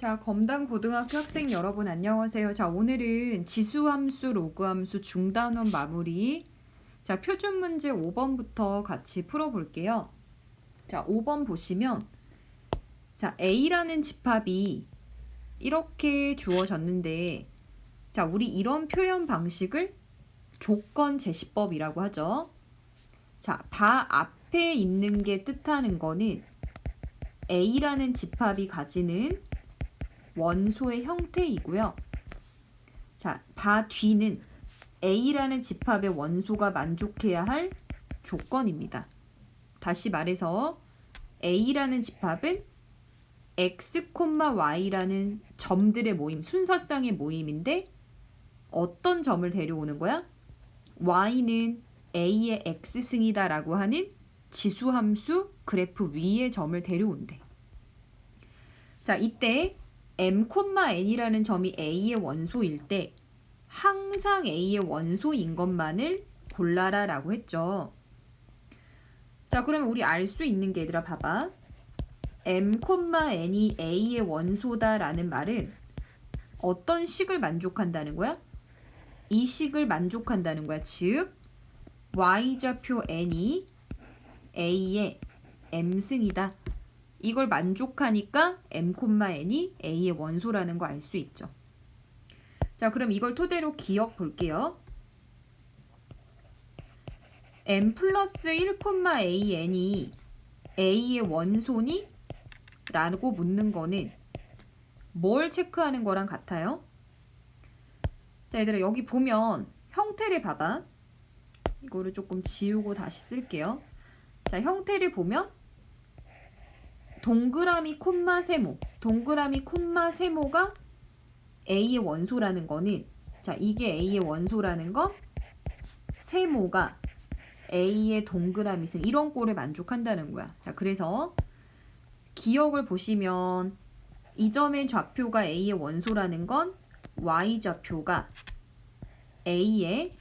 자, 검단 고등학교 학생 여러분 안녕하세요. 자, 오늘은 지수함수, 로그함수, 중단원 마무리. 자, 표준 문제 5번부터 같이 풀어볼게요. 자, 5번 보시면 자, A라는 집합이 이렇게 주어졌는데 자, 우리 이런 표현 방식을 조건 제시법이라고 하죠. 자, 바 앞에 있는 게 뜻하는 거는 A라는 집합이 가지는 원소의 형태이고요. 자, 바 뒤는 A라는 집합의 원소가 만족해야 할 조건입니다. 다시 말해서 A라는 집합은 X, Y라는 점들의 모임, 순서쌍의 모임인데 어떤 점을 데려오는 거야? Y는 A의 X승이다 라고 하는 지수함수 그래프 위의 점을 데려온대. 자, 이때 m,n이라는 점이 A의 원소일 때 항상 A의 원소인 것만을 골라라 라고 했죠. 자, 그러면 우리 알 수 있는 게 얘들아 봐봐. m,n이 A의 원소다 라는 말은 어떤 식을 만족한다는 거야? 이 식을 만족한다는 거야. 즉 y좌표 n이 A의 m승이다. 이걸 만족하니까 m,n이 A의 원소라는 거 알 수 있죠. 자, 그럼 이걸 토대로 기억 볼게요. m 플러스 1,an이 A의 원소니? 라고 묻는 거는 뭘 체크하는 거랑 같아요? 자, 얘들아 여기 보면 형태를 봐봐. 이거를 조금 지우고 다시 쓸게요. 자, 형태를 보면 동그라미 콤마 세모, 동그라미 콤마 세모가 A의 원소라는 거는 자, 이게 A의 원소라는 건 세모가 A의 동그라미 승 이런 꼴에 만족한다는 거야. 자, 그래서 기억을 보시면 이 점의 좌표가 A의 원소라는 건 Y좌표가 A의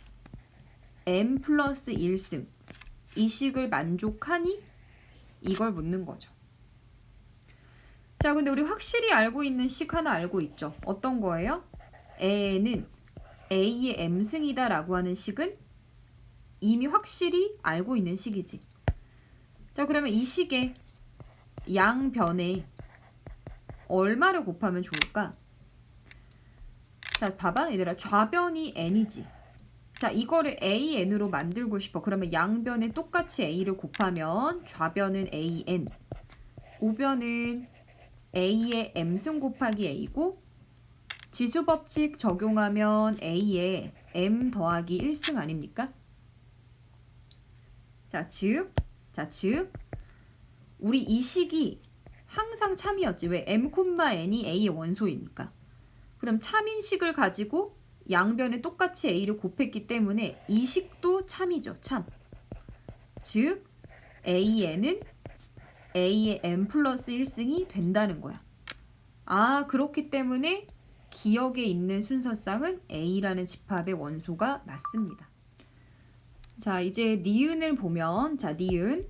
m 플러스 1승 이 식을 만족하니? 이걸 묻는 거죠. 자, 근데 우리 확실히 알고 있는 식 하나 알고 있죠. 어떤 거예요? A는 A의 m승이다 라고 하는 식은 이미 확실히 알고 있는 식이지. 자, 그러면 이 식의 양변에 얼마를 곱하면 좋을까? 자, 봐봐 얘들아. 좌변이 n이지. 자, 이거를 an으로 만들고 싶어. 그러면 양변에 똑같이 a를 곱하면 좌변은 an, 우변은 a의 m승 곱하기 a고 지수법칙 적용하면 a의 m 더하기 1승 아닙니까? 자, 즉 우리 이 식이 항상 참이었지. 왜? m,n이 a의 원소이니까. 그럼 참인식을 가지고 양변에 똑같이 a를 곱했기 때문에 이 식도 참이죠. 참. 즉 an은 a의 m 플러스 1승이 된다는 거야. 아, 그렇기 때문에 기억에 있는 순서쌍은 A라는 집합의 원소가 맞습니다. 자, 이제 니은을 보면 자, 니은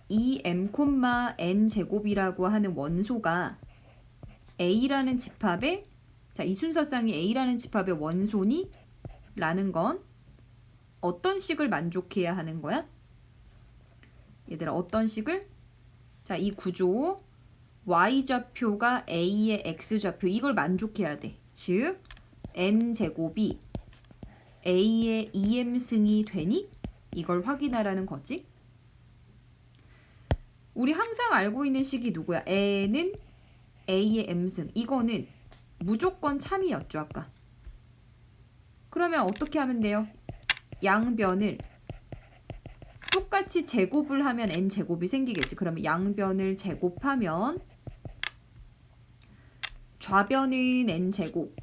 이 m,n 제곱이라고 하는 원소가 A라는 집합의 자, 이 순서쌍이 A라는 집합의 원소니? 라는 건 어떤 식을 만족해야 하는 거야? 얘들아, 어떤 식을? 자, 이 구조 y좌표가 A의 x좌표 이걸 만족해야 돼. 즉 n제곱이 A의 2m승이 되니? 이걸 확인하라는 거지. 우리 항상 알고 있는 식이 누구야? n은 A의 m승. 이거는 무조건 참이었죠, 아까. 그러면 어떻게 하면 돼요? 양변을 똑같이 제곱을 하면 n제곱이 생기겠지. 그러면 양변을 제곱하면 좌변은 n제곱,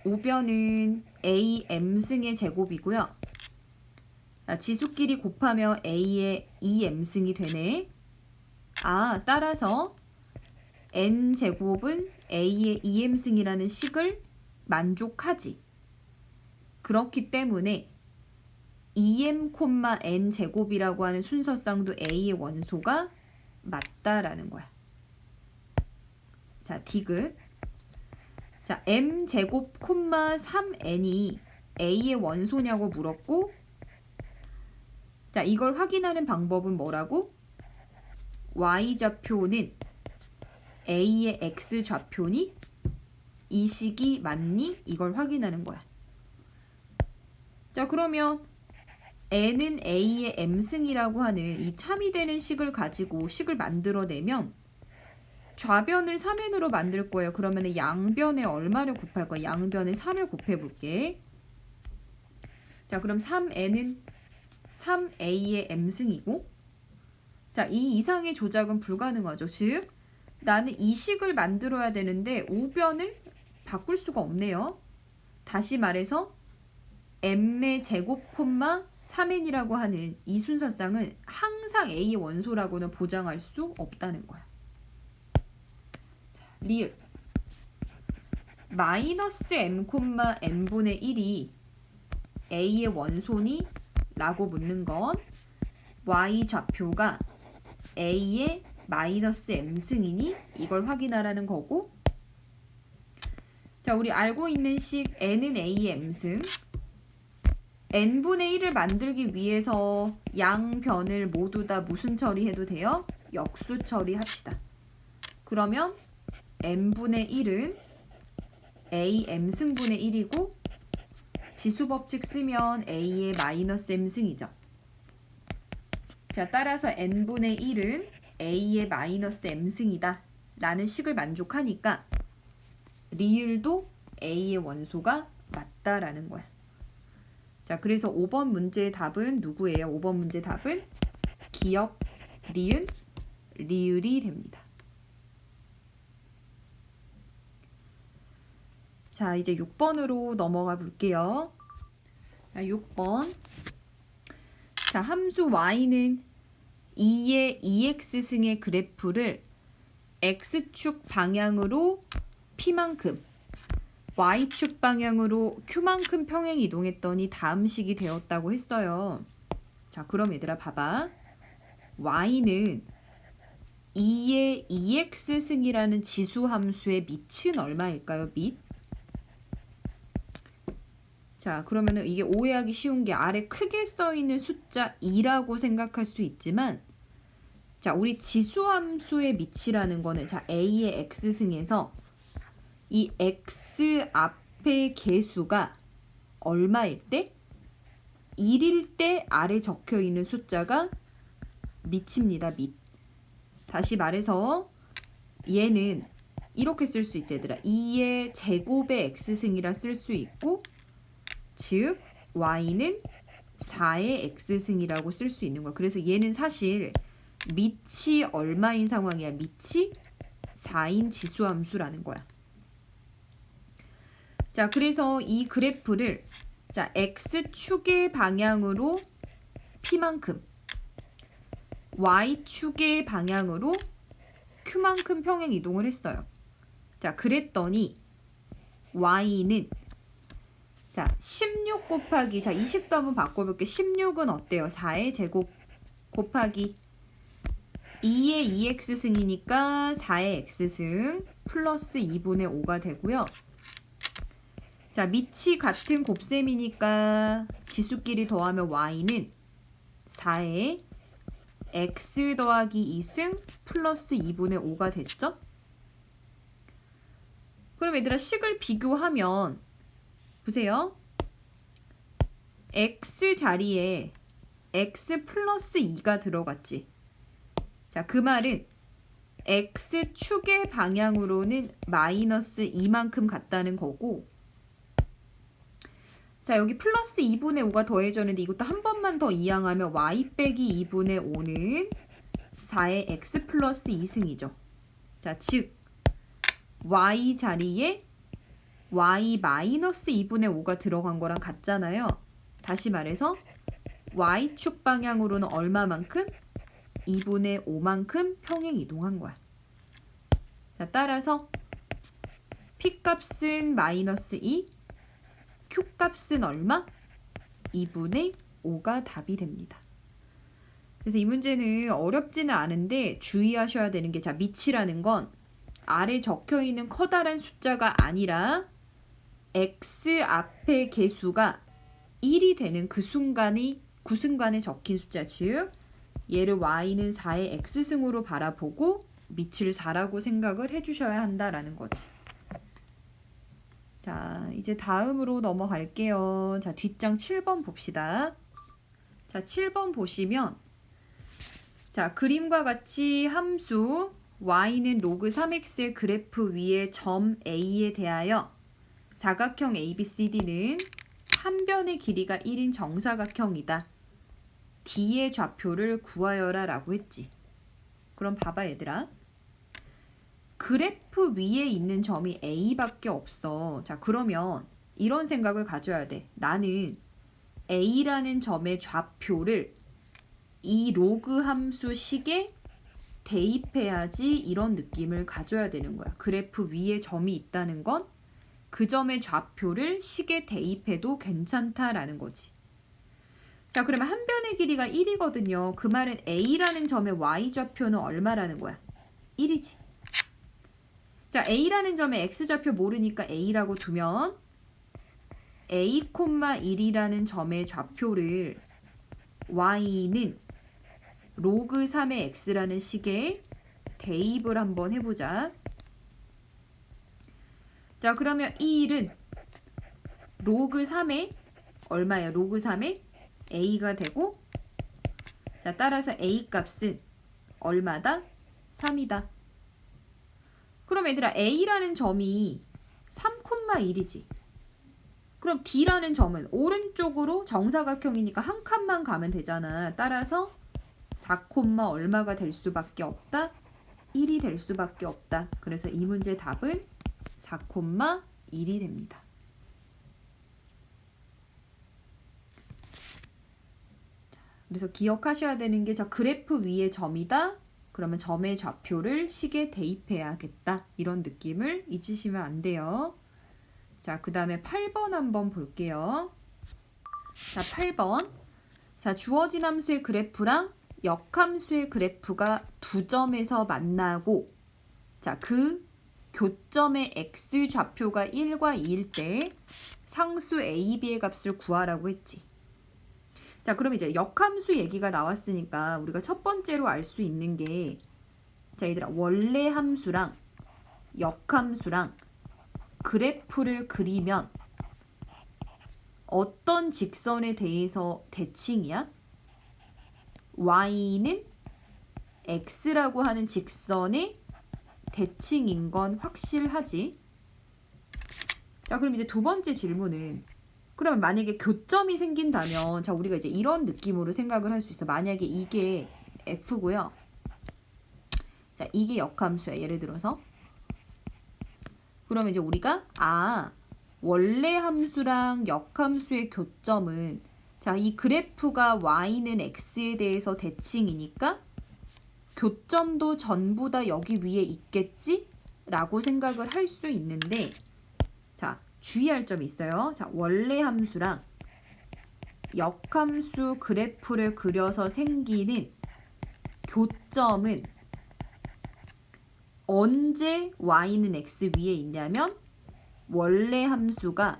우변은 am승의 제곱이고요. 지수끼리 곱하면 a의 2m승이 되네. 아, 따라서 n제곱은 a의 2m승이라는 식을 만족하지. 그렇기 때문에 2m, n 제곱이라고 하는 순서쌍도 a의 원소가 맞다라는 거야. 자, 디귿. 자, m제곱 콤마 3n이 a의 원소냐고 물었고, 자, 이걸 확인하는 방법은 뭐라고? y좌표는 a의 x좌표니? 이 식이 맞니? 이걸 확인하는 거야. 자, 그러면 n은 a의 m승이라고 하는 이 참이 되는 식을 가지고 식을 만들어내면 좌변을 3n으로 만들 거예요. 그러면 양변에 얼마를 곱할 거야? 양변에 4를 곱해볼게. 자, 그럼 3n은 3a의 m승이고, 자, 이 이상의 조작은 불가능하죠. 즉, 나는 이 식을 만들어야 되는데 우변을 바꿀 수가 없네요. 다시 말해서 m의 제곱 콤마 3n이라고 하는 이 순서쌍은 항상 a의 원소라고는 보장할 수 없다는 거야. 자, 리을 마이너스 m 콤마 n분의 1이 a의 원소니? 라고 묻는 건 y좌표가 a의 마이너스 m승이니? 이걸 확인하라는 거고, 자, 우리 알고 있는 식 n은 a의 m승, n분의 1을 만들기 위해서 양변을 모두 다 무슨 처리해도 돼요? 역수 처리합시다. 그러면 n분의 1은 a m승분의 1이고, 지수법칙 쓰면 a의 마이너스 m승이죠. 자, 따라서 n분의 1은 a의 마이너스 m승이다 라는 식을 만족하니까 리을도 a의 원소가 맞다라는 거야. 자, 그래서 5번 문제의 답은 누구예요? 5번 문제 답은 기역, 니은, 리을이 됩니다. 자, 이제 6번으로 넘어가 볼게요. 자, 6번. 자, 함수 y는 2의 2x승의 그래프를 x축 방향으로 p만큼, y축 방향으로 q만큼 평행 이동했더니 다음 식이 되었다고 했어요. 자, 그럼 얘들아 봐봐. y는 2의 2x승이라는 지수함수의 밑은 얼마일까요? 밑? 자, 그러면은 이게 오해하기 쉬운 게 아래 크게 써있는 숫자 2라고 생각할 수 있지만, 자, 우리 지수함수의 밑이라는 거는, 자, a의 x승에서 이 x 앞의 개수가 얼마일 때? 1일 때 아래 적혀있는 숫자가 밑입니다. 밑. 다시 말해서 얘는 이렇게 쓸 수 있지, 얘들아. 2의 제곱의 x승이라 쓸 수 있고, 즉 y는 4의 x승이라고 쓸 수 있는 거야. 그래서 얘는 사실 밑이 얼마인 상황이야? 밑이 4인 지수함수라는 거야. 자, 그래서 이 그래프를, 자, x축의 방향으로 p만큼, y축의 방향으로 q만큼 평행 이동을 했어요. 자, 그랬더니 y는, 자, 16 곱하기, 자, 이 식도 한번 바꿔볼게. 16은 어때요? 4의 제곱 곱하기 2의 2x승이니까 4의 x승 플러스 2분의 5가 되고요. 자, 밑이 같은 곱셈이니까 지수끼리 더하면 y는 4의 x 더하기 2승 플러스 2분의 5가 됐죠? 그럼 얘들아 식을 비교하면 보세요. x 자리에 x 플러스 2가 들어갔지. 자, 그 말은 x축의 방향으로는 마이너스 2만큼 갔다는 거고, 자, 여기 플러스 2분의 5가 더해졌는데 이것도 한 번만 더 이항하면 y 빼기 2분의 5는 4의 x 플러스 2승이죠. 자, 즉 y 자리에 y 마이너스 2분의 5가 들어간 거랑 같잖아요. 다시 말해서 y축 방향으로는 얼마만큼? 2분의 5만큼 평행 이동한 거야. 자, 따라서 p값은 마이너스 2, q값은 얼마? 2분의 5가 답이 됩니다. 그래서 이 문제는 어렵지는 않은데 주의하셔야 되는 게, 자, 밑이라는 건 아래 적혀 있는 커다란 숫자가 아니라 x 앞에 개수가 1이 되는 그 순간에 적힌 숫자, 즉 얘를 y는 4의 x승으로 바라보고 밑을 4라고 생각을 해주셔야 한다라는 거지. 자, 이제 다음으로 넘어갈게요. 자, 뒷장 7번 봅시다. 자, 7번 보시면 자, 그림과 같이 함수 y는 로그 3x의 그래프 위에 점 A에 대하여 사각형 ABCD는 한 변의 길이가 1인 정사각형이다. D의 좌표를 구하여라 라고 했지. 그럼 봐봐 얘들아. 그래프 위에 있는 점이 A밖에 없어. 자, 그러면 이런 생각을 가져야 돼. 나는 A라는 점의 좌표를 이 로그 함수 식에 대입해야지 이런 느낌을 가져야 되는 거야. 그래프 위에 점이 있다는 건 그 점의 좌표를 식에 대입해도 괜찮다라는 거지. 자, 그러면 한 변의 길이가 1이거든요. 그 말은 A라는 점의 Y좌표는 얼마라는 거야? 1이지. 자, A라는 점의 X좌표 모르니까 A라고 두면 A, 1이라는 점의 좌표를 Y는 로그 3의 X라는 식에 대입을 한번 해보자. 자, 그러면 이 1은 로그 3의 얼마예요? 로그 3의 A가 되고, 자, 따라서 A 값은 얼마다? 3이다. 그럼 얘들아, A라는 점이 3,1이지. 그럼 D라는 점은 오른쪽으로 정사각형이니까 한 칸만 가면 되잖아. 따라서 4, 얼마가 될 수밖에 없다? 1이 될 수밖에 없다. 그래서 이 문제 답은 4,1이 됩니다. 그래서 기억하셔야 되는 게, 자, 그래프 위에 점이다. 그러면 점의 좌표를 식에 대입해야겠다. 이런 느낌을 잊으시면 안 돼요. 자, 그 다음에 8번 한번 볼게요. 자, 8번. 자, 주어진 함수의 그래프랑 역함수의 그래프가 두 점에서 만나고, 자, 그 교점의 x좌표가 1과 2일 때 상수 a, b의 값을 구하라고 했지. 자, 그럼 이제 역함수 얘기가 나왔으니까 우리가 첫 번째로 알 수 있는 게, 자, 얘들아, 원래 함수랑 역함수랑 그래프를 그리면 어떤 직선에 대해서 대칭이야? y는 x라고 하는 직선의 대칭인 건 확실하지. 자, 그럼 이제 두 번째 질문은, 그러면 만약에 교점이 생긴다면, 자, 우리가 이제 이런 느낌으로 생각을 할 수 있어. 만약에 이게 f고요. 자, 이게 역함수야. 예를 들어서. 그러면 이제 우리가 원래 함수랑 역함수의 교점은, 자, 이 그래프가 y는 x에 대해서 대칭이니까 교점도 전부 다 여기 위에 있겠지? 라고 생각을 할 수 있는데, 자, 주의할 점이 있어요. 자, 원래 함수랑 역함수 그래프를 그려서 생기는 교점은 언제 y는 x 위에 있냐면, 원래 함수가,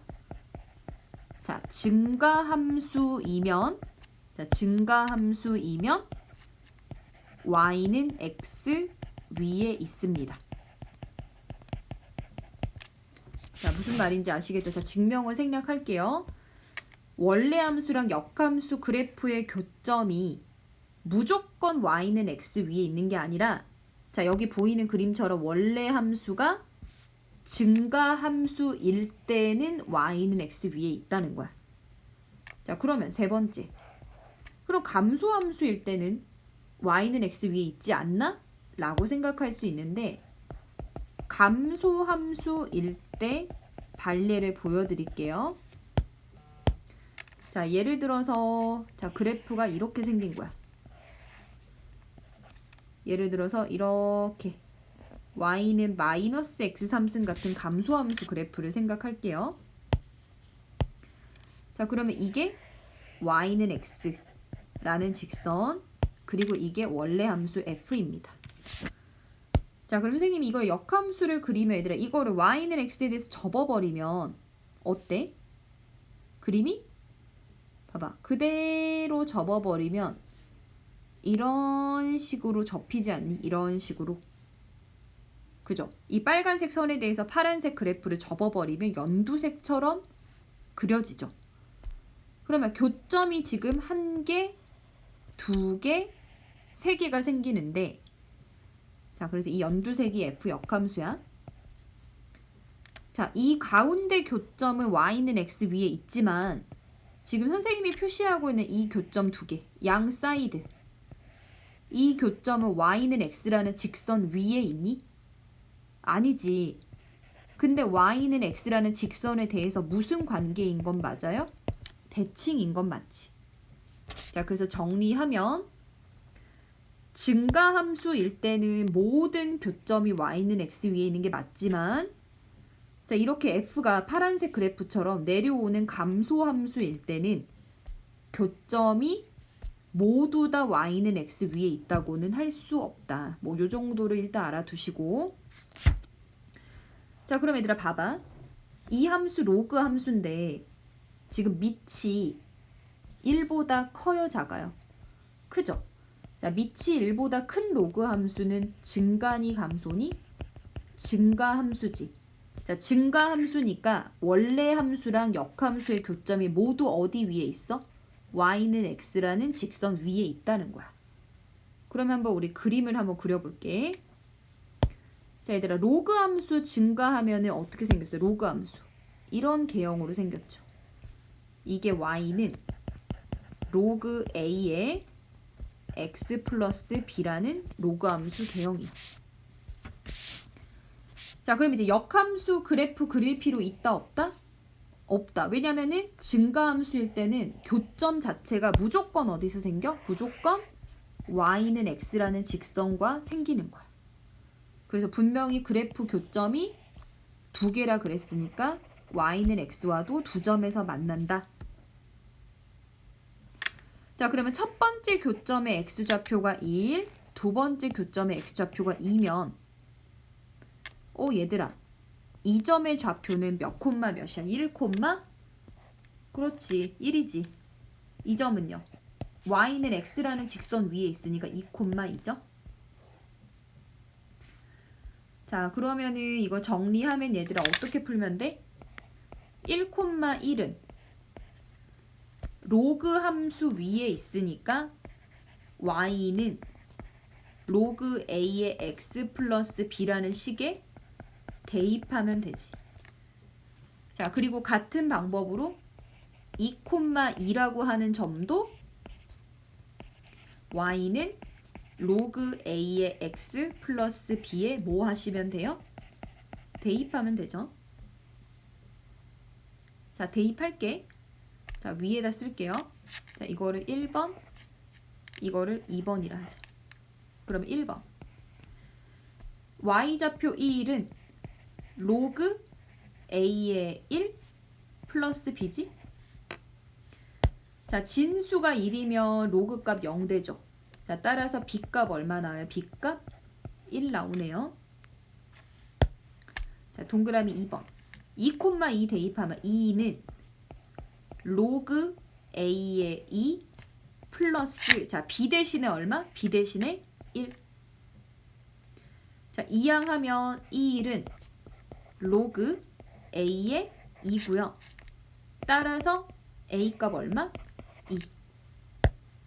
자, 증가함수이면 y는 x 위에 있습니다. 자, 무슨 말인지 아시겠죠? 자, 증명을 생략할게요. 원래 함수랑 역함수 그래프의 교점이 무조건 y는 x 위에 있는 게 아니라, 자, 여기 보이는 그림처럼 원래 함수가 증가함수일 때는 y는 x 위에 있다는 거야. 자, 그러면 세 번째. 그럼 감소함수일 때는 y는 x 위에 있지 않나? 라고 생각할 수 있는데, 감소함수일 때 발례를 보여드릴게요. 자, 예를 들어서, 자, 그래프가 이렇게 생긴 거야. 예를 들어서 이렇게 y는 마이너스 x3승 같은 감소함수 그래프를 생각할게요. 자, 그러면 이게 y는 x라는 직선, 그리고 이게 원래 함수 f입니다. 자, 그럼 선생님이 이거 역함수를 그리면 얘들아 이거를 y는 x에 대해서 접어버리면 어때? 그림이? 봐봐. 그대로 접어버리면 이런 식으로 접히지 않니? 이런 식으로. 그죠? 이 빨간색 선에 대해서 파란색 그래프를 접어버리면 연두색처럼 그려지죠. 그러면 교점이 지금 1개, 2개, 3개가 생기는데 자, 그래서 이 연두색이 f 역함수야. 자, 이 가운데 교점은 y는 x 위에 있지만 지금 선생님이 표시하고 있는 이 교점 2개, 양 사이드 이 교점은 y는 x라는 직선 위에 있니? 아니지. 근데 y는 x라는 직선에 대해서 무슨 관계인 건 맞아요? 대칭인 건 맞지. 자, 그래서 정리하면 증가함수일 때는 모든 교점이 y는 x 위에 있는 게 맞지만 자, 이렇게 f가 파란색 그래프처럼 내려오는 감소함수일 때는 교점이 모두 다 y는 x 위에 있다고는 할 수 없다. 뭐 요 정도를 일단 알아두시고 자, 그럼 얘들아 봐봐. 이 함수 로그 함수인데 지금 밑이 1보다 커요, 작아요? 크죠? 자, 밑이 1보다 큰 로그 함수는 증가니 감소니? 증가 함수지. 자, 증가 함수니까 원래 함수랑 역함수의 교점이 모두 어디 위에 있어? y는 x라는 직선 위에 있다는 거야. 그러면 한번 우리 그림을 한번 그려볼게. 자, 얘들아 로그 함수 증가하면은 어떻게 생겼어요? 로그 함수. 이런 개형으로 생겼죠. 이게 y는 로그 a의 x 플러스 b라는 로그 함수 개형이야. 자, 그럼 이제 역함수 그래프 그릴 필요 있다 없다? 없다. 왜냐면은 증가함수일 때는 교점 자체가 무조건 어디서 생겨? 무조건 y는 x라는 직선과 생기는 거야. 그래서 분명히 그래프 교점이 2개라 그랬으니까 y는 x와도 2점에서 만난다. 자, 그러면 첫 번째 교점의 x좌표가 1, 두 번째 교점의 x좌표가 2면 얘들아 이 점의 좌표는 몇 콤마 몇이야? 1 콤마? 그렇지, 1이지. 이 점은요? y는 x라는 직선 위에 있으니까 2 콤마 2죠? 자, 그러면은 이거 정리하면 얘들아 어떻게 풀면 돼? 1 콤마 1은 로그 함수 위에 있으니까 y는 로그 a의 x 플러스 b라는 식에 대입하면 되지. 자, 그리고 같은 방법으로 2,2라고 하는 점도 y는 로그 a의 x 플러스 b에 뭐 하시면 돼요? 대입하면 되죠. 자, 대입할게. 자, 위에다 쓸게요. 자, 이거를 1번, 이거를 2번이라 하자. 그럼 1번. y좌표 1은 로그 a의 1 플러스 b지? 자, 진수가 1이면 로그 값 0 되죠. 자, 따라서 b 값 얼마 나와요? b 값 1 나오네요. 자, 동그라미 2번. 2,2 대입하면 2는 로그 a의 2 플러스 자, b 대신에 얼마? b 대신에 1. 자, 이항하면 이 1은 로그 a의 2고요. 따라서 a 값 얼마? 2.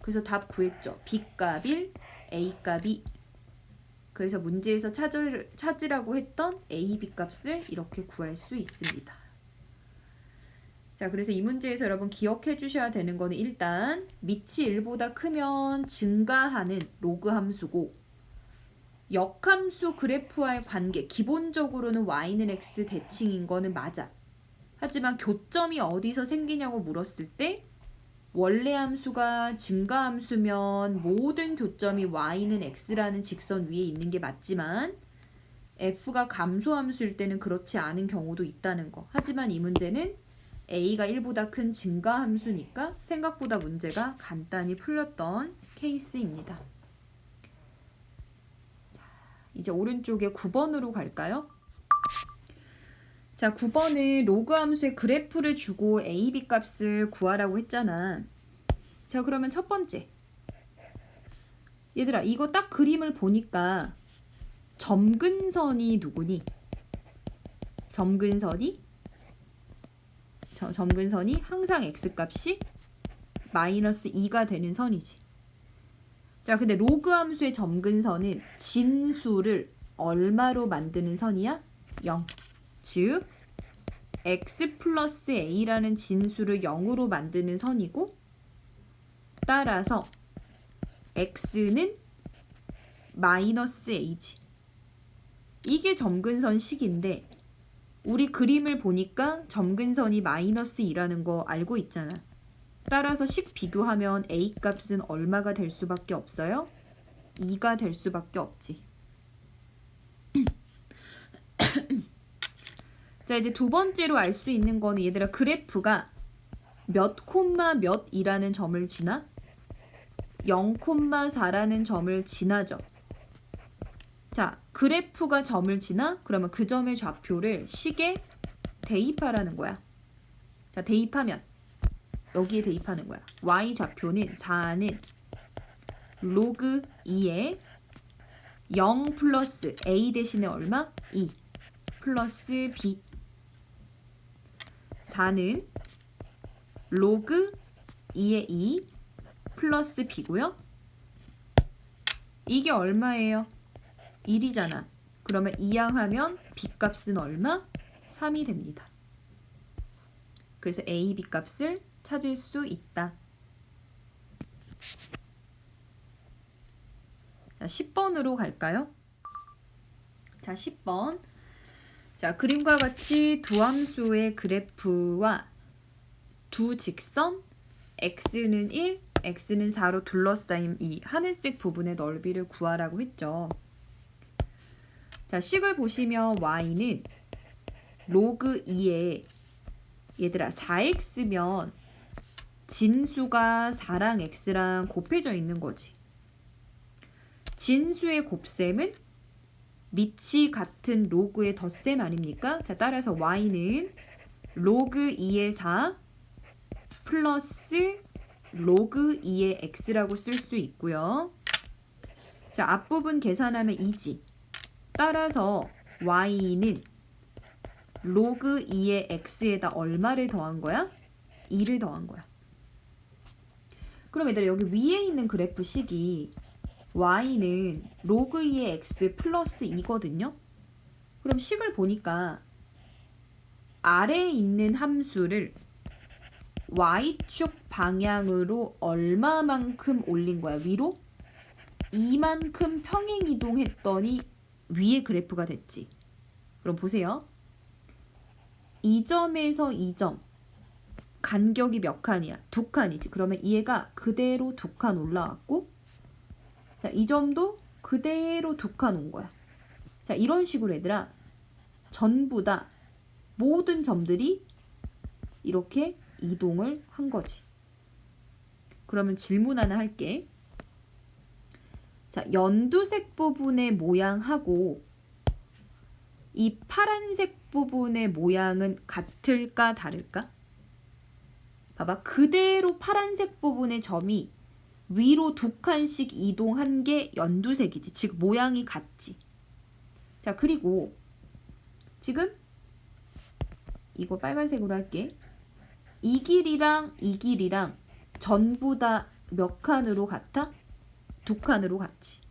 그래서 답 구했죠. b 값 1, a 값 2. 그래서 문제에서 찾으라고 했던 a, b 값을 이렇게 구할 수 있습니다. 자, 그래서 이 문제에서 여러분 기억해 주셔야 되는 거는 일단 밑이 1보다 크면 증가하는 로그 함수고 역함수 그래프와의 관계, 기본적으로는 y는 x 대칭인 거는 맞아. 하지만 교점이 어디서 생기냐고 물었을 때 원래 함수가 증가함수면 모든 교점이 y는 x라는 직선 위에 있는 게 맞지만 f가 감소함수일 때는 그렇지 않은 경우도 있다는 거. 하지만 이 문제는 a가 1보다 큰 증가함수니까 생각보다 문제가 간단히 풀렸던 케이스입니다. 이제 오른쪽에 9번으로 갈까요? 자, 9번은 로그 함수의 그래프를 주고 a, b 값을 구하라고 했잖아. 자, 그러면 첫 번째. 얘들아, 이거 딱 그림을 보니까 점근선이 누구니? 점근선이 항상 x값이 마이너스 2가 되는 선이지. 자, 근데 로그 함수의 점근선은 진수를 얼마로 만드는 선이야? 0. 즉 x 플러스 a라는 진수를 0으로 만드는 선이고, 따라서 x는 마이너스 a지. 이게 점근선식인데 우리 그림을 보니까 점근선이 마이너스 2라는 거 알고 있잖아. 따라서 식 비교하면 a 값은 얼마가 될 수밖에 없어요? 2가 될 수밖에 없지. 자, 이제 두 번째로 알 수 있는 거는 얘들아, 그래프가 몇 콤마 몇이라는 점을 지나? 0,4라는 점을 지나죠. 자, 그래프가 점을 지나? 그러면 그 점의 좌표를 식에 대입하라는 거야. 자, 대입하면 여기에 대입하는 거야. y 좌표는 4는 로그 2에 0 플러스 a 대신에 얼마? 2 플러스 b. 4는 로그 2에 2 플러스 b고요. 이게 얼마예요? 1이잖아. 그러면 이항하면 b 값은 얼마? 3이 됩니다. 그래서 a, b 값을 찾을 수 있다. 자, 10번으로 갈까요? 자, 10번. 자, 그림과 같이 두 함수의 그래프와 두 직선 x는 1, x는 4로 둘러싸인 이 하늘색 부분의 넓이를 구하라고 했죠. 자, 식을 보시면 y는 로그 2에 얘들아 4x면 진수가 4랑 x랑 곱해져 있는 거지. 진수의 곱셈은 밑이 같은 로그의 덧셈 아닙니까? 자, 따라서 y는 로그 2의 4 플러스 로그 2의 x라고 쓸 수 있고요. 자, 앞부분 계산하면 2지. 따라서 y는 로그 2의 x에다 얼마를 더한 거야? 2를 더한 거야. 그럼 얘들아, 여기 위에 있는 그래프 식이 y는 로그 2의 x 플러스 2거든요. 그럼 식을 보니까 아래에 있는 함수를 y축 방향으로 얼마만큼 올린 거야? 위로? 이만큼 평행 이동했더니 위에 그래프가 됐지. 그럼 보세요. 이 점에서 이 점 간격이 몇 칸이야? 2칸이지. 그러면 얘가 그대로 2칸 올라왔고, 자, 이 점도 그대로 2칸 온 거야. 자, 이런 식으로 얘들아, 전부 다 모든 점들이 이렇게 이동을 한 거지. 그러면 질문 하나 할게. 자, 연두색 부분의 모양하고 이 파란색 부분의 모양은 같을까 다를까? 봐봐, 그대로 파란색 부분의 점이 위로 2칸씩 이동한 게 연두색이지. 즉 모양이 같지. 자, 그리고 지금 이거 빨간색으로 할게. 이 길이랑 이 길이랑 전부 다 몇 칸으로 같아? 2칸으로 같지.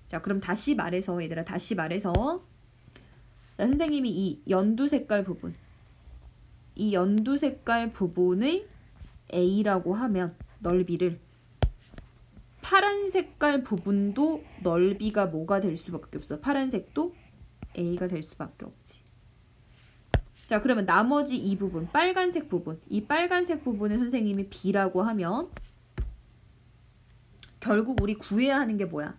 자, 그럼 다시 말해서 얘들아, 다시 말해서 자, 선생님이 이 연두 색깔 부분, 이 연두 색깔 부분을 A라고 하면 넓이를, 파란 색깔 부분도 넓이가 뭐가 될 수밖에 없어? 파란색도 A가 될 수밖에 없지. 자, 그러면 나머지 이 부분, 빨간색 부분, 이 빨간색 부분을 선생님이 B라고 하면 결국 우리 구해야 하는 게 뭐야?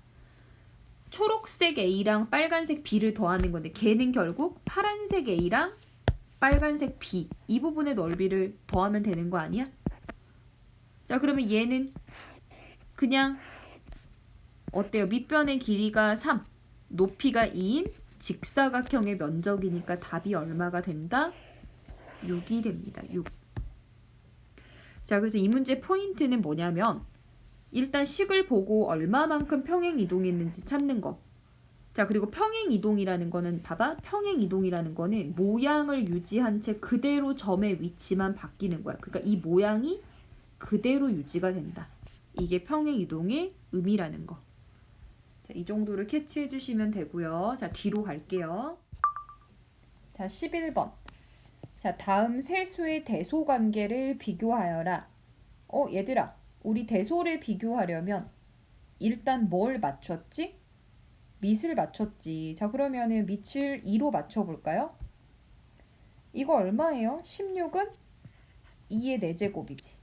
초록색 A랑 빨간색 B를 더하는 건데 걔는 결국 파란색 A랑 빨간색 B, 이 부분의 넓이를 더하면 되는 거 아니야? 자, 그러면 얘는 그냥 어때요? 밑변의 길이가 3, 높이가 2인 직사각형의 면적이니까 답이 얼마가 된다? 6이 됩니다. 6. 자, 그래서 이 문제 포인트는 뭐냐면 일단 식을 보고 얼마만큼 평행 이동했는지 찾는 거. 자, 그리고 평행 이동이라는 거는 봐봐. 평행 이동이라는 거는 모양을 유지한 채 그대로 점의 위치만 바뀌는 거야. 그러니까 이 모양이 그대로 유지가 된다. 이게 평행 이동의 의미라는 거. 자, 이 정도를 캐치해 주시면 되고요. 자, 뒤로 갈게요. 자, 11번. 자, 다음 세 수의 대소 관계를 비교하여라. 얘들아, 우리 대소를 비교하려면 일단 뭘 맞췄지? 밑을 맞췄지. 자, 그러면은 밑을 2로 맞춰볼까요? 이거 얼마예요? 16은 2의 4제곱이지.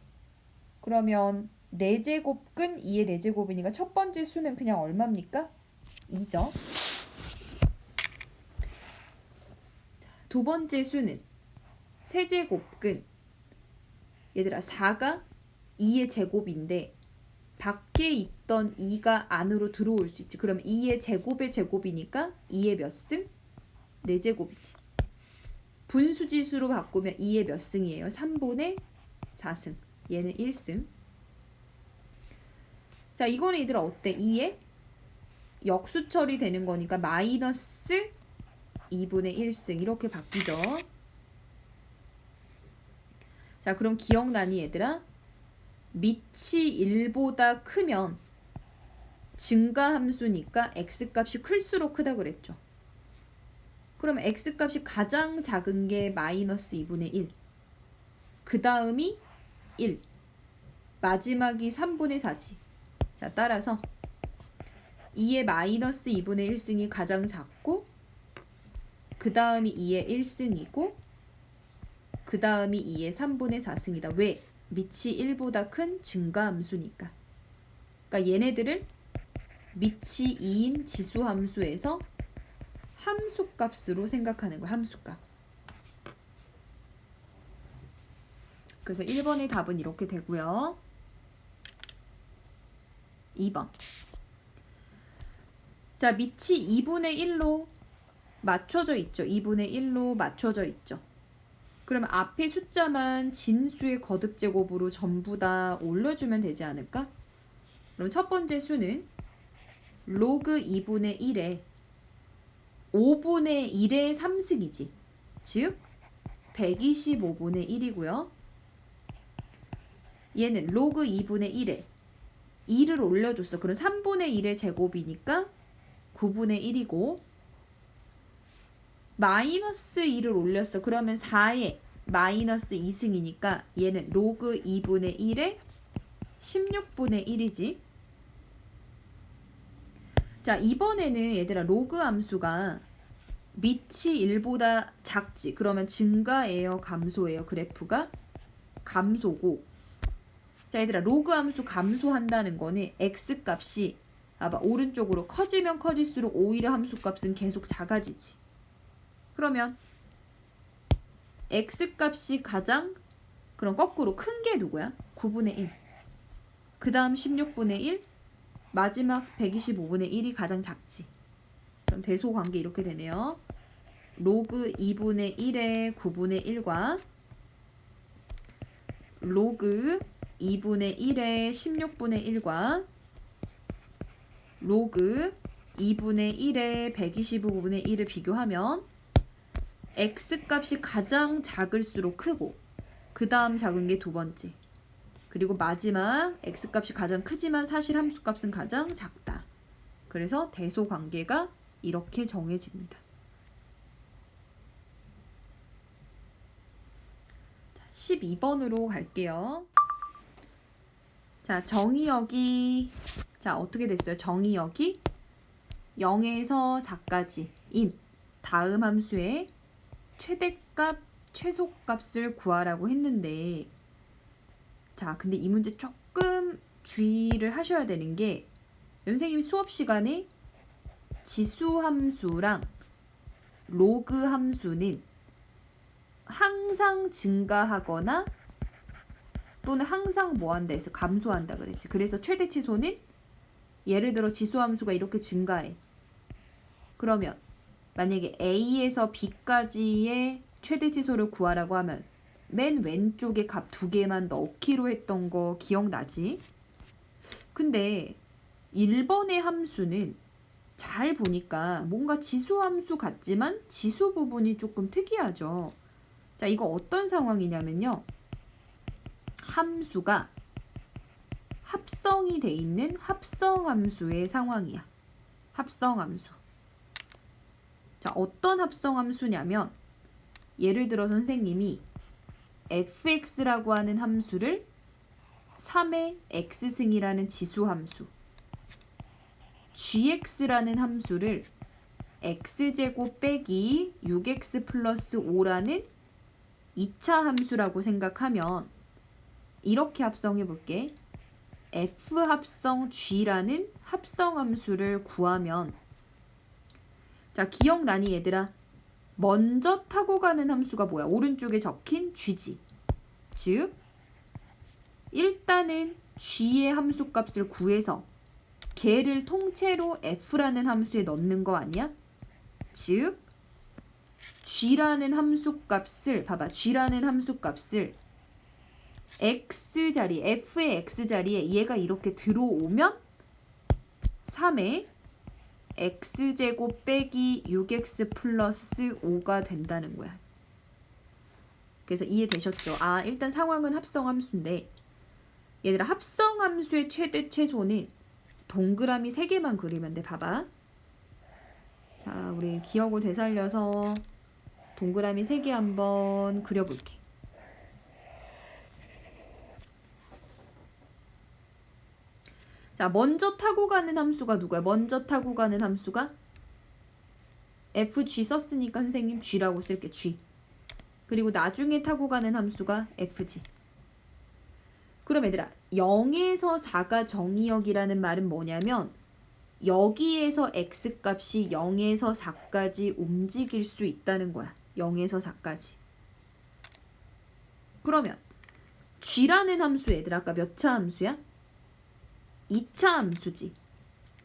그러면 4제곱근 2의 4제곱이니까 첫 번째 수는 그냥 얼마입니까? 2죠. 두 번째 수는 세제곱근 얘들아 4가 2의 제곱인데 밖에 있던 2가 안으로 들어올 수 있지. 그러면 2의 제곱의 제곱이니까 2의 몇 승? 4제곱이지. 분수지수로 바꾸면 2의 몇 승이에요? 3분의 4승. 얘는 1승. 자, 이거는 얘들아 어때? 2의 역수 처리되는 거니까 마이너스 2분의 1승 이렇게 바뀌죠. 자, 그럼 기억나니 얘들아? 밑이 1보다 크면 증가함수니까 x값이 클수록 크다 그랬죠. 그럼 x값이 가장 작은 게 마이너스 2분의 1. 그 다음이 1. 마지막이 3분의 4지. 자, 따라서 2의 마이너스 2분의 1승이 가장 작고 그 다음이 2의 1승이고 그 다음이 2의 3분의 4승이다. 왜? 밑이 1보다 큰 증가함수니까. 그러니까 얘네들을 밑이 2인 지수함수에서 함수값으로 생각하는 거야. 함수값. 그래서 1번의 답은 이렇게 되고요. 2번. 자, 밑이 2분의 1로 맞춰져 있죠. 2분의 1로 맞춰져 있죠. 그러면 앞에 숫자만 진수의 거듭제곱으로 전부 다 올려주면 되지 않을까? 그럼 첫 번째 수는 로그 2분의 1에 5분의 1의 3승이지. 즉 125분의 1이고요. 얘는 로그 2분의 1에 2를 올려줬어. 그럼 3분의 1의 제곱이니까 9분의 1이고 마이너스 2를 올렸어. 그러면 4에 마이너스 2승이니까 얘는 로그 2분의 1에 16분의 1이지. 자, 이번에는 얘들아 로그 함수가 밑이 1보다 작지. 그러면 증가예요, 감소예요? 그래프가 감소고. 자, 얘들아 로그 함수 감소한다는 거는 x값이 봐봐 오른쪽으로 커지면 커질수록 오히려 함수값은 계속 작아지지. 그러면 x값이 가장 그럼 거꾸로 큰 게 누구야? 9분의 1. 그 다음 16분의 1. 마지막 125분의 1이 가장 작지. 그럼 대소 관계 이렇게 되네요. 로그 2분의 1의 9분의 1과 로그 2분의 1의 16분의 1과 로그 2분의 1의 125분의 1을 비교하면 x값이 가장 작을수록 크고 그 다음 작은 게 두 번째. 그리고 마지막 x값이 가장 크지만 사실 함수값은 가장 작다. 그래서 대소 관계가 이렇게 정해집니다. 12번으로 갈게요. 자, 정의역이 자, 어떻게 됐어요? 정의역이 0에서 4까지인 다음 함수의 최대값, 최소값을 구하라고 했는데 자, 근데 이 문제 조금 주의를 하셔야 되는 게 선생님이 수업 시간에 지수 함수랑 로그 함수는 항상 증가하거나 또는 항상 뭐한다 해서 감소한다 그랬지. 그래서 최대 치소는 예를 들어 지수 함수가 이렇게 증가해. 그러면 만약에 A에서 B까지의 최대 치소를 구하라고 하면 맨 왼쪽에 값 2개만 넣기로 했던 거 기억나지? 근데 1번의 함수는 잘 보니까 뭔가 지수함수 같지만 지수 부분이 조금 특이하죠. 자, 이거 어떤 상황이냐면요. 함수가 합성이 돼 있는 합성함수의 상황이야. 합성함수. 자, 어떤 합성함수냐면 예를 들어 선생님이 fx라고 하는 함수를 3의 x승이라는 지수함수, gx라는 함수를 x제곱 빼기 6x 플러스 5라는 2차 함수라고 생각하면 이렇게 합성해 볼게. f 합성 g라는 합성함수를 구하면, 자, 기억나니 얘들아? 먼저 타고 가는 함수가 뭐야? 오른쪽에 적힌 g지. 즉 일단은 g의 함수값을 구해서 걔를 통째로 f라는 함수에 넣는 거 아니야? 즉 g라는 함수값을 봐봐. g라는 함수값을 x자리, f의 x자리에 얘가 이렇게 들어오면 3의 x제곱 빼기 6x 플러스 5가 된다는 거야. 그래서 이해되셨죠? 아, 일단 상황은 합성함수인데 얘들아, 합성함수의 최대 최소는 동그라미 3개만 그리면 돼. 봐봐. 자, 우리 기억을 되살려서 동그라미 3개 한번 그려볼게. 자, 먼저 타고 가는 함수가 누구야? 먼저 타고 가는 함수가 fg 썼으니까 선생님 g라고 쓸게. g. 그리고 나중에 타고 가는 함수가 fg. 그럼 얘들아, 0에서 4가 정의역이라는 말은 뭐냐면 여기에서 x값이 0에서 4까지 움직일 수 있다는 거야. 0에서 4까지. 그러면 g라는 함수 얘들아, 아까 몇 차 함수야? 2차 함수지.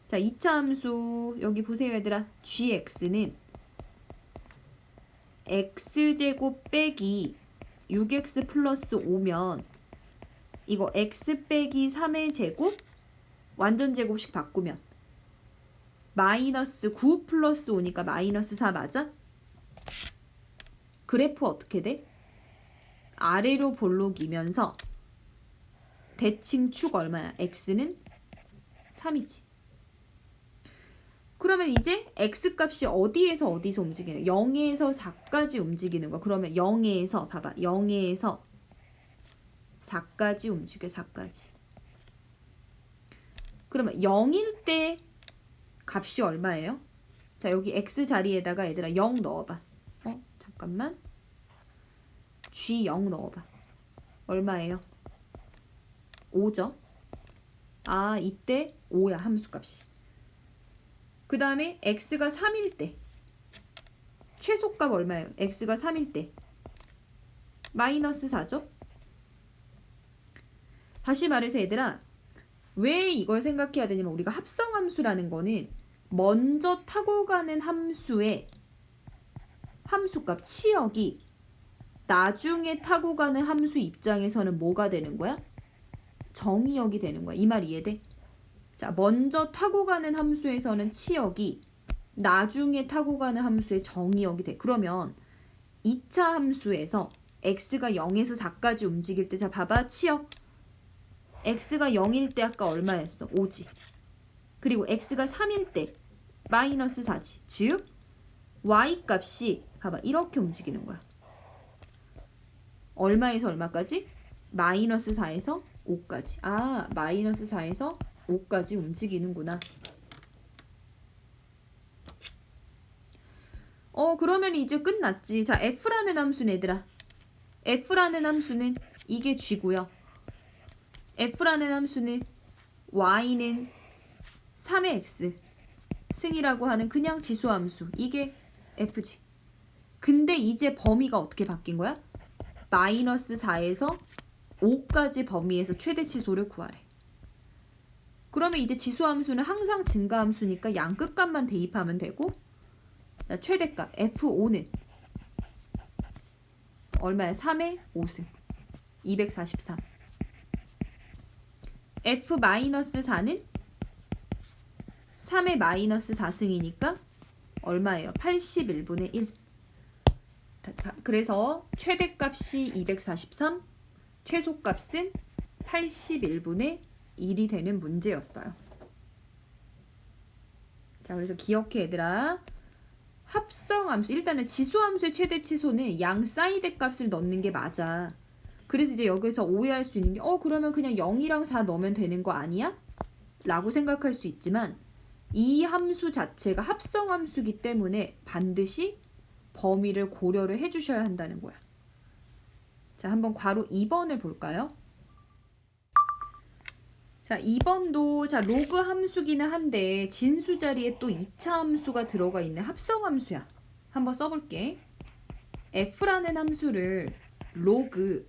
자, 2차 함수 여기 보세요 얘들아. gx는 x제곱 빼기 6x 플러스 5면 이거 x 빼기 3의 제곱 완전 제곱식 바꾸면 마이너스 9 플러스 5니까 마이너스 4 맞아? 그래프 어떻게 돼? 아래로 볼록이면서 대칭 축 얼마야? x는 3이지. 그러면 이제 x값이 어디에서 어디서 움직이는 거야? 0에서 4까지 움직이는 거. 그러면 0에서 봐봐. 0에서 4까지 움직여. 4까지. 그러면 0일 때 값이 얼마예요? 자, 여기 x 자리에다가 얘들아 0 넣어봐. 잠깐만. g 0 넣어봐. 얼마예요? 5죠? 아, 이때 5야, 함수값이. 그 다음에 x가 3일 때 최소값 얼마예요? x가 3일 때 마이너스 4죠? 다시 말해서 얘들아, 왜 이걸 생각해야 되냐면 우리가 합성함수라는 거는 먼저 타고 가는 함수의 함수값 치역이 나중에 타고 가는 함수 입장에서는 뭐가 되는 거야? 정의역이 되는 거야. 이 말 이해돼? 자, 먼저 타고 가는 함수에서는 치역이 나중에 타고 가는 함수의 정의역이 돼. 그러면 2차 함수에서 x가 0에서 4까지 움직일 때, 자, 봐봐. 치역. x가 0일 때 아까 얼마였어? 5지. 그리고 x가 3일 때 마이너스 4지. 즉 y값이 봐봐. 이렇게 움직이는 거야. 얼마에서 얼마까지? 마이너스 4에서 5까지. 아, 마이너스 4에서 5까지 움직이는구나. 그러면 이제 끝났지. 자, f라는 함수는 얘들아, f라는 함수는 이게 g고요. f라는 함수는 y는 3의 x 승이라고 하는 그냥 지수함수, 이게 f지. 근데 이제 범위가 어떻게 바뀐 거야? 마이너스 4에서 5까지 범위에서 최대치소를 구하래. 그러면 이제 지수함수는 항상 증가함수니까 양 끝값만 대입하면 되고, 자, 최대값 F5는 얼마야? 3의 5승 243. F-4는 3의 마이너스 4승이니까 얼마예요? 81분의 1. 그래서 최대값이 243, 최소값은 81분의 1이 되는 문제였어요. 자, 그래서 기억해 얘들아. 합성함수, 일단은 지수함수의 최대 치소는 양 사이드 값을 넣는 게 맞아. 그래서 이제 여기서 오해할 수 있는 게 그러면 그냥 0이랑 4 넣으면 되는 거 아니야? 라고 생각할 수 있지만 이 함수 자체가 합성함수기 때문에 반드시 범위를 고려를 해주셔야 한다는 거야. 자, 한번 괄호 2번을 볼까요? 자, 2번도 자 로그 함수기는 한데 진수 자리에 또 2차 함수가 들어가 있는 합성함수야. 한번 써볼게. f라는 함수를 로그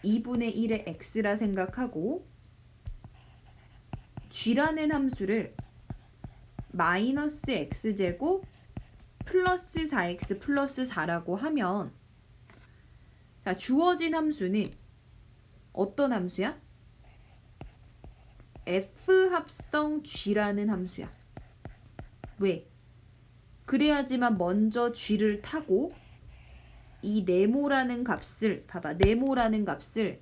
2분의 1의 x라 생각하고 g라는 함수를 마이너스 x제곱 플러스 4x 플러스 4라고 하면 자, 주어진 함수는 어떤 함수야? f 합성 g라는 함수야. 왜? 그래야지만 먼저 g를 타고 이 네모라는 값을 봐봐. 네모라는 값을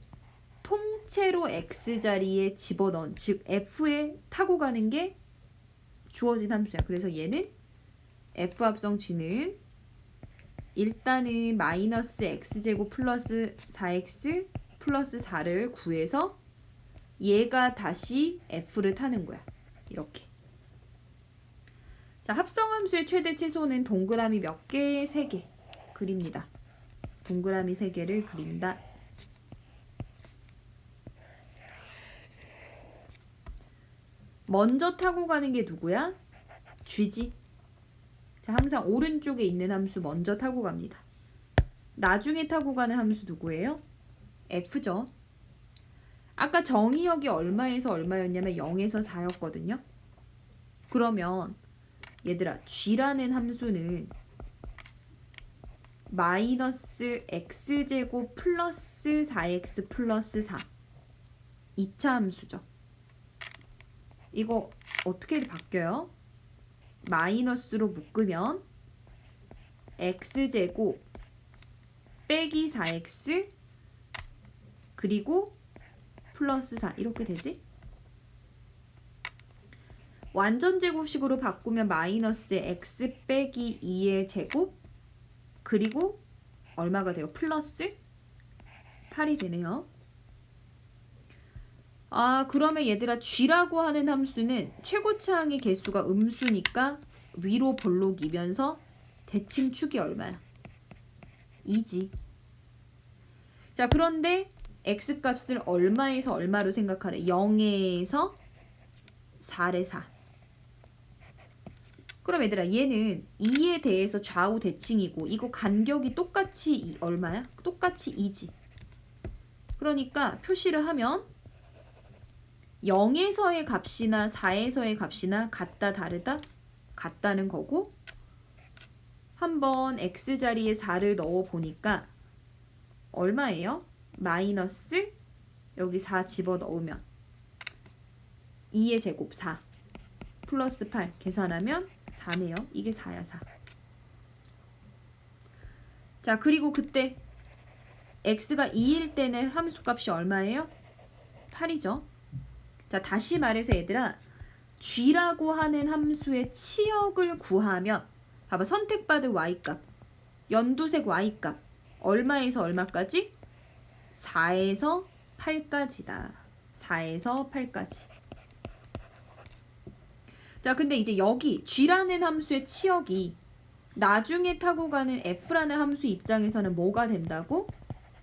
통째로 x자리에 집어넣은 즉 f에 타고 가는 게 주어진 함수야. 그래서 얘는 f 합성 g는 일단은 마이너스 x제곱 플러스 4x 플러스 4를 구해서 얘가 다시 f를 타는 거야. 이렇게. 자, 합성함수의 최대 치소는 동그라미 몇 개? 3개 그립니다. 동그라미 3개를 그린다. 먼저 타고 가는 게 누구야? g지. 자, 항상 오른쪽에 있는 함수 먼저 타고 갑니다. 나중에 타고 가는 함수 누구예요? f죠. 아까 정의역이 얼마에서 얼마였냐면 0에서 4였거든요. 그러면 얘들아 g라는 함수는 마이너스 x제곱 플러스 4x 플러스 4 2차 함수죠. 이거 어떻게 바뀌어요? 마이너스로 묶으면 x제곱 빼기 4x 그리고 플러스 4 이렇게 되지? 완전 제곱식으로 바꾸면 마이너스 x 빼기 2의 제곱 그리고 얼마가 돼요? 플러스 8이 되네요. 아, 그러면 얘들아 g라고 하는 함수는 최고차항의 개수가 음수니까 위로 볼록이면서 대칭축이 얼마야? 2지. 자, 그런데 x값을 얼마에서 얼마로 생각하래? 0에서 4래 4. 그럼 얘들아 얘는 2에 대해서 좌우 대칭이고 이거 간격이 똑같이 얼마야? 똑같이 2지. 그러니까 표시를 하면 0에서의 값이나 4에서의 값이나 같다 다르다? 같다는 거고 한번 x자리에 4를 넣어 보니까 얼마예요? 마이너스 여기 4 집어넣으면 2의 제곱 4 플러스 8 계산하면 4네요. 이게 4야 4. 자, 그리고 그때 x가 2일 때는 함수값이 얼마예요? 8이죠. 자, 다시 말해서 얘들아 g라고 하는 함수의 치역을 구하면 봐봐. 선택받을 y값 연두색 y값 얼마에서 얼마까지? 4에서 8까지다. 4에서 8까지. 자, 근데 이제 여기 g라는 함수의 치역이 나중에 타고 가는 f라는 함수 입장에서는 뭐가 된다고?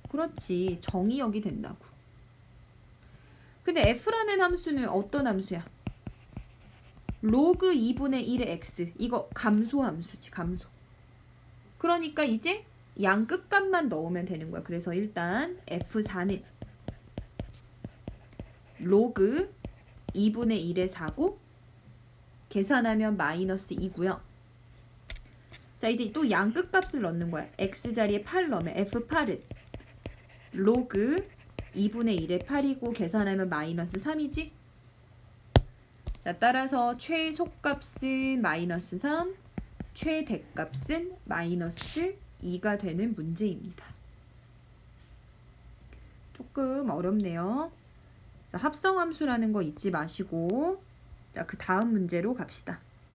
그렇지. 정의역이 된다고. 근데 f라는 함수는 어떤 함수야? 로그 2분의 1의 x. 이거 감소함수지. 감소. 그러니까 이제 양 끝값만 넣으면 되는 거야. 그래서 일단 f4는 로그 2분의 1의 4고 계산하면 마이너스 2고요. 자, 이제 또 양 끝값을 넣는 거야. x 자리에 8 넣으면 f8은 로그 2분의 1의 8이고 계산하면 마이너스 3이지? 자, 따라서 최소값은 마이너스 3, 최대값은 마이너스 2가 되는 문제입니다. 조금 어렵네요. 자, 합성함수라는 거 잊지 마시고 자, 그 다음 문제로 갑시다.